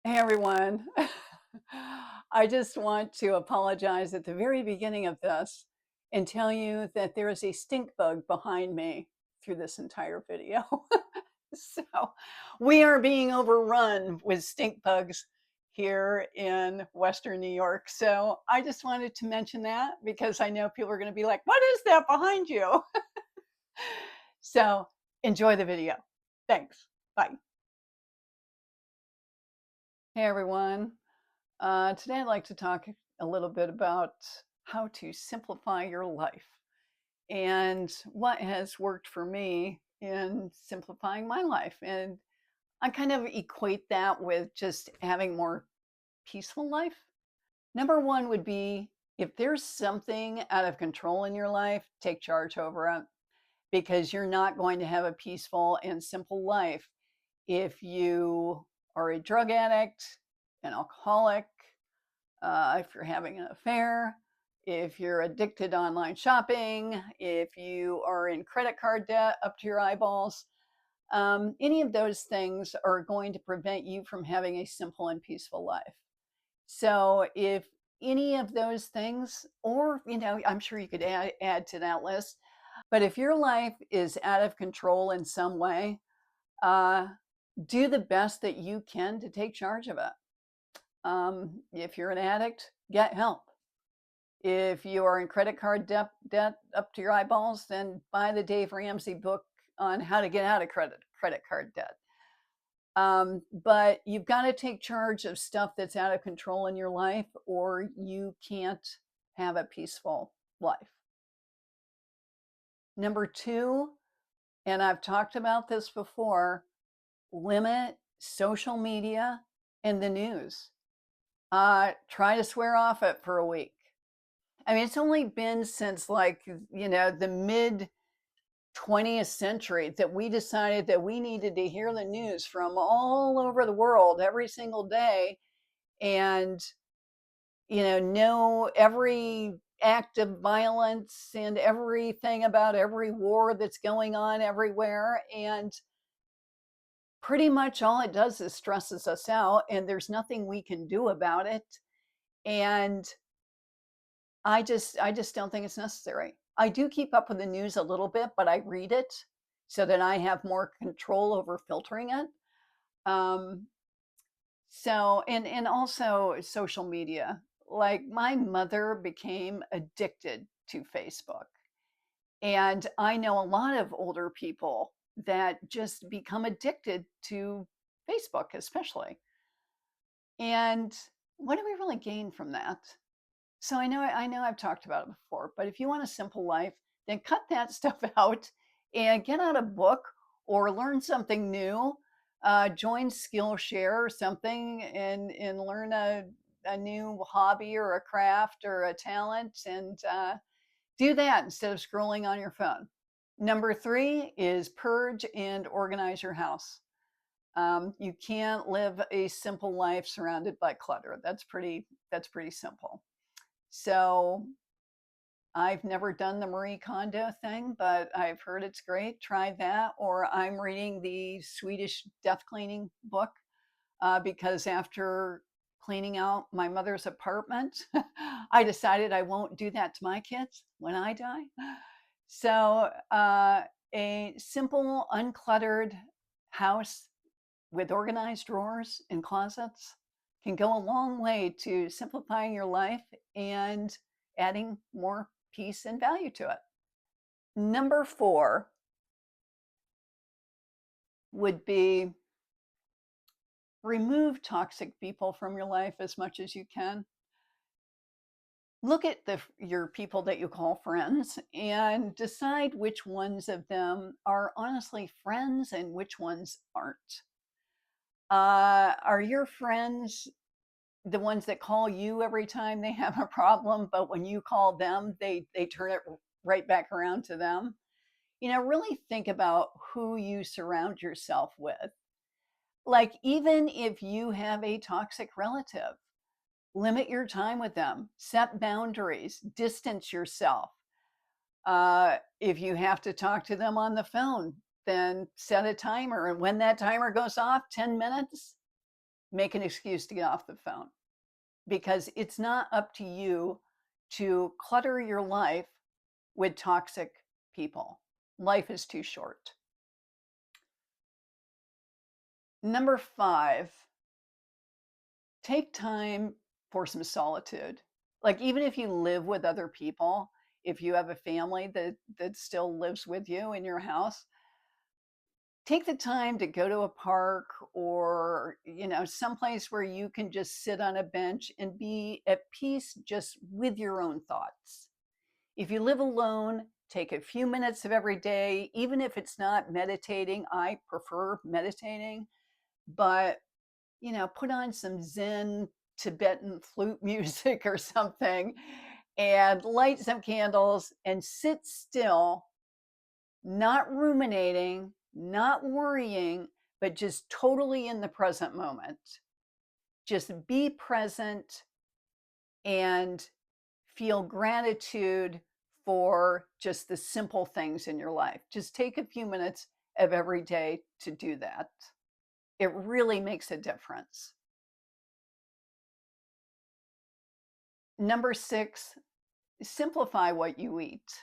Hey everyone. I just want to apologize at the very beginning of this and tell you that there is a stink bug behind me through this entire video. So we are being overrun with stink bugs here in Western New York. So I just wanted to mention that because I know people are going to be like, what is that behind you? So enjoy the video. Thanks. Bye. Hey everyone. Today, I'd like to talk a little bit about how to simplify your life and what has worked for me in simplifying my life. And I kind of equate that with just having more peaceful life. Number one would be if there's something out of control in your life, take charge over it because you're not going to have a peaceful and simple life if you are a drug addict, an alcoholic, if you're having an affair, if you're addicted to online shopping, if you are in credit card debt up to your eyeballs, any of those things are going to prevent you from having a simple and peaceful life. So if any of those things, or, I'm sure you could add to that list, but if your life is out of control in some way, uh, do the best that you can to take charge of it. If you're an addict, get help. If you are in credit card debt up to your eyeballs, then buy the Dave Ramsey book on how to get out of credit card debt. But you've got to take charge of stuff that's out of control in your life, or you can't have a peaceful life. Number two, and I've talked about this before, limit social media and the news. Try to swear off it for a week. I mean, it's only been since the mid 20th century that we decided that we needed to hear the news from all over the world every single day and, know every act of violence and everything about every war that's going on everywhere. And pretty much all it does is stresses us out, and there's nothing we can do about it. And I just don't think it's necessary. I do keep up with the news a little bit, but I read it so that I have more control over filtering it. Um, and also social media. Like my mother became addicted to Facebook, and I know a lot of older people that just become addicted to Facebook, especially. And what do we really gain from that? So I know I've talked about it before, but if you want a simple life, then cut that stuff out and get out a book or learn something new. Join Skillshare or something and learn a new hobby or a craft or a talent and do that instead of scrolling on your phone. Number three is purge and organize your house. You can't live a simple life surrounded by clutter. That's pretty simple. So I've never done the Marie Kondo thing, but I've heard it's great. Try that. Or I'm reading the Swedish death cleaning book because after cleaning out my mother's apartment, I decided I won't do that to my kids when I die. So a simple, uncluttered house with organized drawers and closets can go a long way to simplifying your life and adding more peace and value to it. Number four would be remove toxic people from your life as much as you can. Look at your people that you call friends and decide which ones of them are honestly friends and which ones aren't. Are your friends the ones that call you every time they have a problem, but when you call them, they turn it right back around to them? Really think about who you surround yourself with. Like, even if you have a toxic relative, limit your time with them, set boundaries, distance yourself. If you have to talk to them on the phone, then set a timer. And when that timer goes off, 10 minutes, make an excuse to get off the phone, because it's not up to you to clutter your life with toxic people. Life is too short. Number 5, take time for some solitude. Like, even if you live with other people, if you have a family that still lives with you in your house, take the time to go to a park, or, someplace where you can just sit on a bench and be at peace just with your own thoughts. If you live alone, take a few minutes of every day, even if it's not meditating. I prefer meditating, but put on some Zen Tibetan flute music or something, and light some candles and sit still, not ruminating, not worrying, but just totally in the present moment. Just be present and feel gratitude for just the simple things in your life. Just take a few minutes of every day to do that. It really makes a difference. Number 6, simplify what you eat.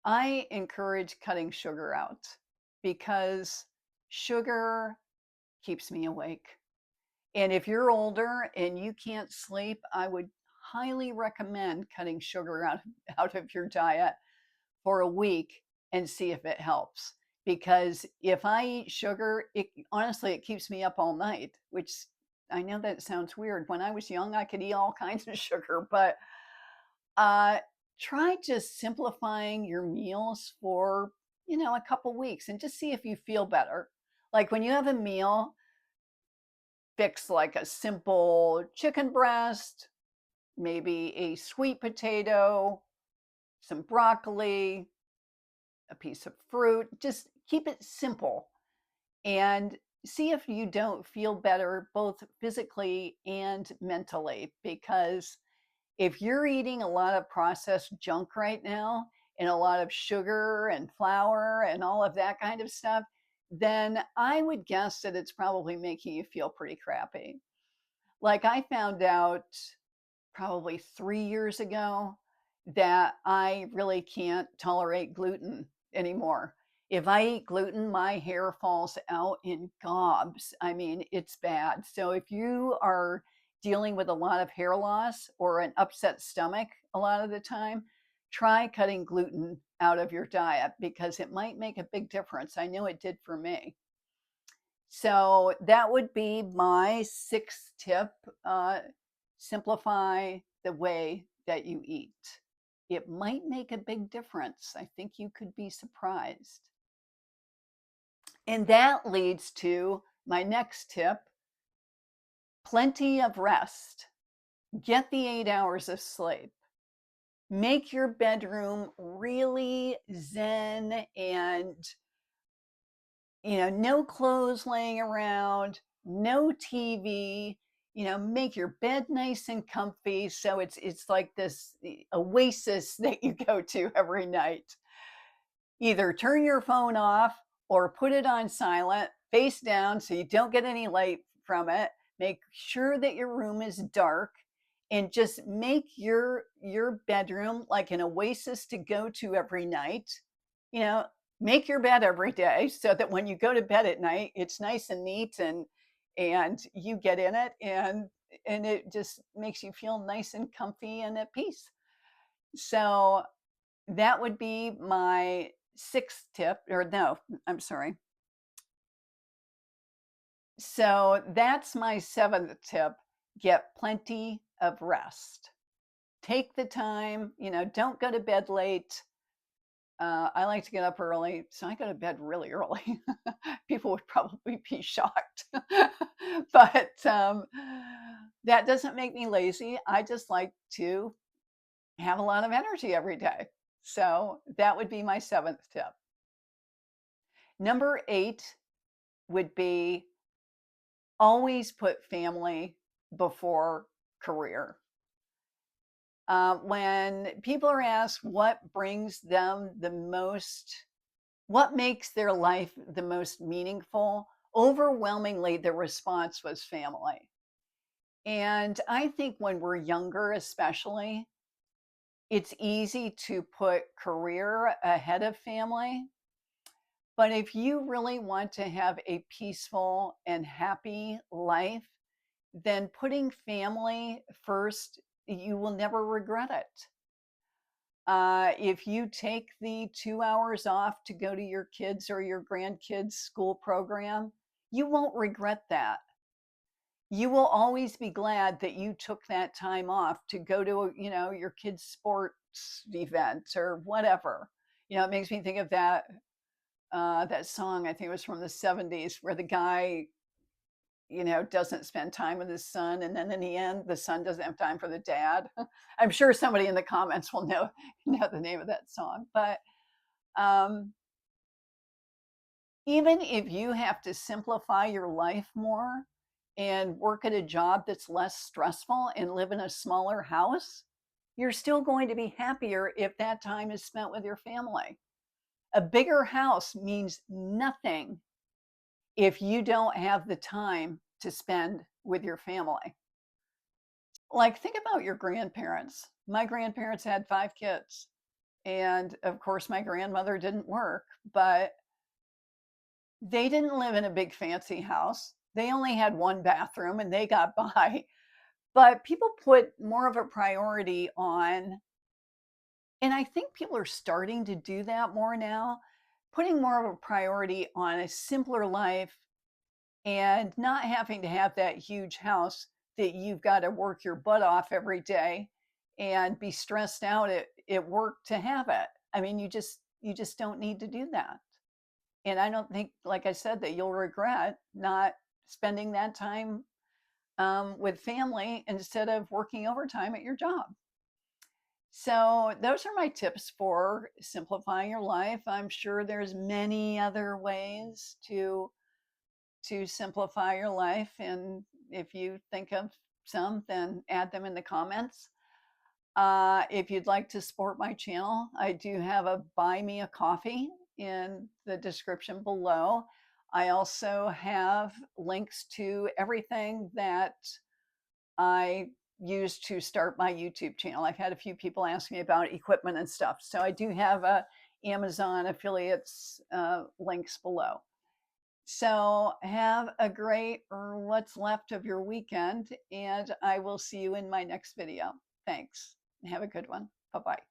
I encourage cutting sugar out, because sugar keeps me awake. And if you're older and you can't sleep, I would highly recommend cutting sugar out of your diet for a week and see if it helps. Because if I eat sugar, honestly, it keeps me up all night, which I know that sounds weird. When I was young, I could eat all kinds of sugar, but uh, try just simplifying your meals for, a couple weeks, and just see if you feel better. Like, when you have a meal, fix like a simple chicken breast, maybe a sweet potato, some broccoli, a piece of fruit. Just keep it simple, and see if you don't feel better both physically and mentally. Because if you're eating a lot of processed junk right now, and a lot of sugar and flour and all of that kind of stuff, then I would guess that it's probably making you feel pretty crappy. Like, I found out probably 3 years ago that I really can't tolerate gluten anymore. If I eat gluten, my hair falls out in gobs. I mean, it's bad. So if you are dealing with a lot of hair loss or an upset stomach a lot of the time, try cutting gluten out of your diet, because it might make a big difference. I know it did for me. So that would be my 6th tip. Simplify the way that you eat. It might make a big difference. I think you could be surprised. And that leads to my next tip: plenty of rest. Get the 8 hours of sleep. Make your bedroom really zen, and no clothes laying around, no TV. Make your bed nice and comfy, so it's like this oasis that you go to every night. Either turn your phone off or put it on silent, face down, so you don't get any light from it. Make sure that your room is dark, and just make your bedroom like an oasis to go to every night. You know, make your bed every day, so that when you go to bed at night, it's nice and neat, and you get in it, and it just makes you feel nice and comfy and at peace. So that would be my 6th tip, or no, I'm sorry. So that's my 7th tip: get plenty of rest. Take the time, don't go to bed late. I like to get up early, so I go to bed really early. People would probably be shocked. But that doesn't make me lazy. I just like to have a lot of energy every day. So that would be my 7th tip. Number 8 would be always put family before career. When people are asked what brings them the most, what makes their life the most meaningful, Overwhelmingly, the response was family. And I think when we're younger, especially, it's easy to put career ahead of family. But if you really want to have a peaceful and happy life, then putting family first, you will never regret it. If you take the 2 hours off to go to your kids' or your grandkids' school program, you won't regret that. You will always be glad that you took that time off to go to, your kid's sports event or whatever. It makes me think of that song. I think it was from the '70s, where the guy, doesn't spend time with his son, and then in the end, the son doesn't have time for the dad. I'm sure somebody in the comments will know know the name of that song. But um, even if you have to simplify your life more and work at a job that's less stressful and live in a smaller house, you're still going to be happier if that time is spent with your family. A bigger house means nothing if you don't have the time to spend with your family. Like, think about your grandparents. My grandparents had 5 kids. And of course, my grandmother didn't work, but they didn't live in a big fancy house. They only had one bathroom and they got by. But people put more of a priority on, and I think people are starting to do that more now, putting more of a priority on a simpler life and not having to have that huge house that you've got to work your butt off every day and be stressed out at work to have it. I mean, you just don't need to do that. And I don't think, like I said, that you'll regret not spending that time with family instead of working overtime at your job. So those are my tips for simplifying your life. I'm sure there's many other ways to simplify your life, and if you think of some, then add them in the comments. If you'd like to support my channel, I do have a buy me a coffee in the description below. I also have links to everything that I used to start my YouTube channel. I've had a few people ask me about equipment and stuff. So I do have Amazon affiliates links below. So have a great or what's left of your weekend, and I will see you in my next video. Thanks. Have a good one. Bye-bye.